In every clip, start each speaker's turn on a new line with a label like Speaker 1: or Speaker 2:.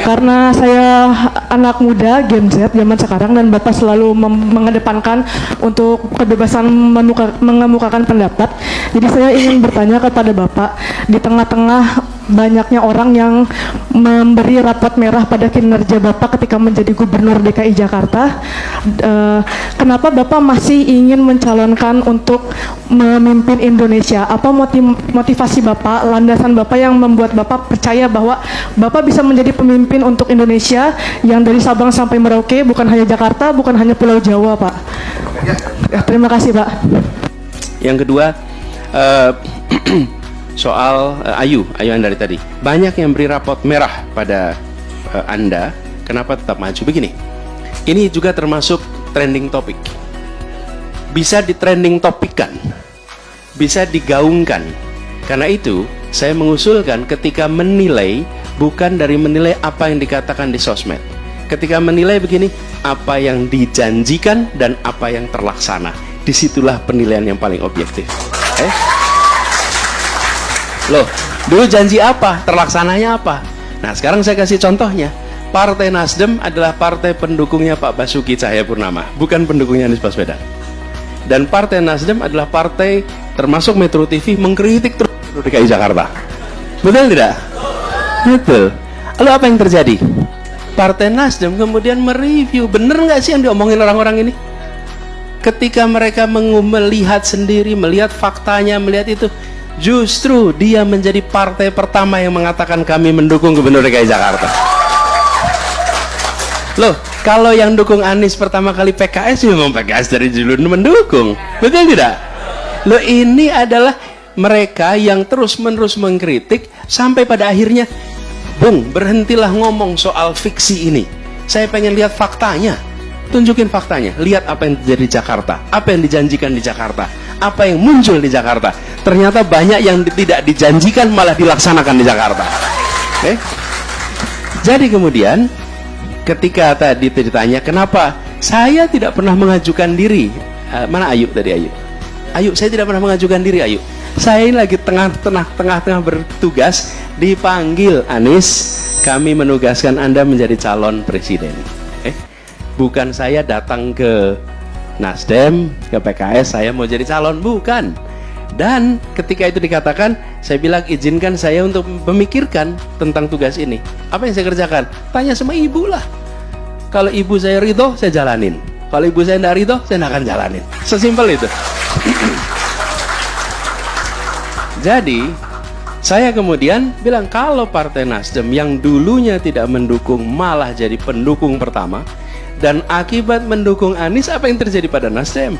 Speaker 1: Karena saya anak muda Gen Z zaman sekarang dan Bapak selalu mengedepankan untuk kebebasan mengemukakan pendapat. Jadi saya ingin bertanya kepada Bapak, di tengah-tengah banyaknya orang yang memberi rapot merah pada kinerja Bapak ketika menjadi Gubernur DKI Jakarta, kenapa Bapak masih ingin mencalonkan untuk memimpin Indonesia? Apa motivasi Bapak, landasan Bapak yang membuat Bapak percaya bahwa Bapak bisa menjadi pemimpin untuk Indonesia yang dari Sabang sampai Merauke, bukan hanya Jakarta, bukan hanya Pulau Jawa, Pak? Terima kasih, Pak.
Speaker 2: Yang kedua, soal Ayu yang dari tadi, banyak yang beri rapot merah pada Anda, kenapa tetap maju? Begini, ini juga termasuk trending topik, bisa di trending topikkan, bisa digaungkan. Karena itu saya mengusulkan ketika menilai, bukan dari menilai apa yang dikatakan di sosmed. Ketika menilai begini, apa yang dijanjikan dan apa yang terlaksana, disitulah penilaian yang paling objektif. Loh, dulu janji apa, terlaksananya apa? Nah, sekarang saya kasih contohnya. Partai Nasdem adalah partai pendukungnya Pak Basuki Cahayapurnama, bukan pendukungnya Anies Baswedan. Dan Partai Nasdem adalah partai termasuk Metro TV mengkritik terus DKI Jakarta. Betul tidak? Betul. Lalu apa yang terjadi? Partai Nasdem kemudian mereview, bener nggak sih yang diomongin orang-orang ini? Ketika mereka melihat sendiri, melihat faktanya, melihat itu, justru dia menjadi partai pertama yang mengatakan kami mendukung Gubernur DKI Jakarta. Loh, kalau yang dukung Anies pertama kali PKS, memang PKS dari dulu mendukung. Betul tidak? Loh, ini adalah mereka yang terus-menerus mengkritik sampai pada akhirnya, Bung, berhentilah ngomong soal fiksi ini. Saya pengen lihat faktanya. Tunjukin faktanya. Lihat apa yang terjadi di Jakarta, apa yang dijanjikan di Jakarta, apa yang muncul di Jakarta. Ternyata banyak yang tidak dijanjikan malah dilaksanakan di Jakarta. Jadi kemudian ketika tadi ditanya kenapa saya tidak pernah mengajukan diri, mana Ayu tadi? Ayu, saya tidak pernah mengajukan diri. Ayu, saya ini lagi tengah-tengah bertugas, dipanggil Anies, kami menugaskan Anda menjadi calon presiden. Bukan saya datang ke Nasdem, ke PKS, saya mau jadi calon, bukan. Dan ketika itu dikatakan, saya bilang izinkan saya untuk memikirkan tentang tugas ini. Apa yang saya kerjakan? Tanya sama ibu lah. Kalau ibu saya ridho, saya jalanin. Kalau ibu saya tidak ridho, saya tidak akan jalanin. Sesimpel itu. Jadi saya kemudian bilang, kalau Partai Nasdem yang dulunya tidak mendukung malah jadi pendukung pertama, dan akibat mendukung Anies, apa yang terjadi pada Nasdem?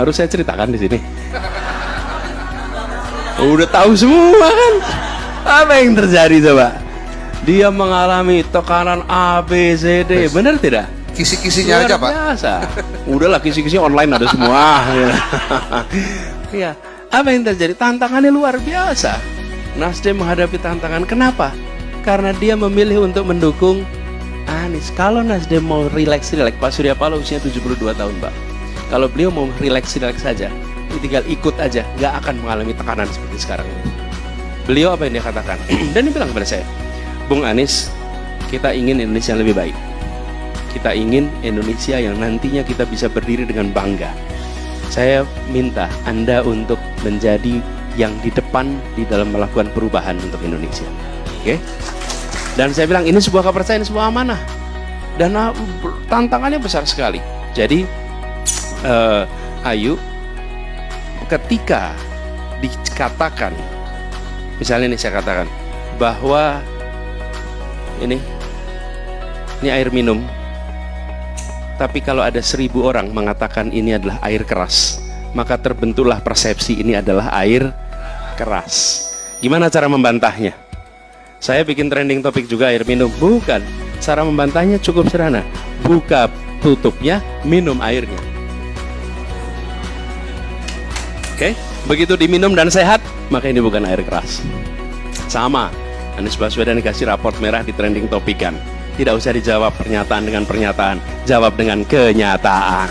Speaker 2: Harus saya ceritakan di sini. Udah tahu semua kan? Apa yang terjadi coba? Dia mengalami tekanan A, B, C, D. Benar tidak?
Speaker 3: Kisi-kisinya aja, Pak.
Speaker 2: Biasa. Udahlah, kisi-kisi online ada semua. Ya. Apa yang terjadi? Tantangannya luar biasa. Nasdem menghadapi tantangan. Kenapa? Karena dia memilih untuk mendukung Anies. Kalau Nasdem mau relax, Pak Surya Paloh usia 72 tahun, Pak. Kalau beliau mau relax saja, tinggal ikut aja, nggak akan mengalami tekanan seperti sekarang ini. Beliau apa yang dia katakan? Dan dia bilang kepada saya, Bung Anies, kita ingin Indonesia yang lebih baik. Kita ingin Indonesia yang nantinya kita bisa berdiri dengan bangga. Saya minta Anda untuk menjadi yang di depan di dalam melakukan perubahan untuk Indonesia. Oke? Dan saya bilang ini sebuah kepercayaan, sebuah amanah. Dan tantangannya besar sekali. Jadi Ayu, ketika dikatakan, misalnya ini saya katakan bahwa ini air minum, tapi kalau ada 1000 orang mengatakan ini adalah air keras, maka terbentuklah persepsi ini adalah air keras. Gimana cara membantahnya? Saya bikin trending topik juga air minum. Bukan. Cara membantahnya cukup sederhana. Buka tutupnya, minum airnya. Oke? Begitu diminum dan sehat, maka ini bukan air keras. Sama. Anies Baswedan dikasih raport merah di trending topikan. Tidak usah dijawab pernyataan dengan pernyataan. Jawab dengan kenyataan.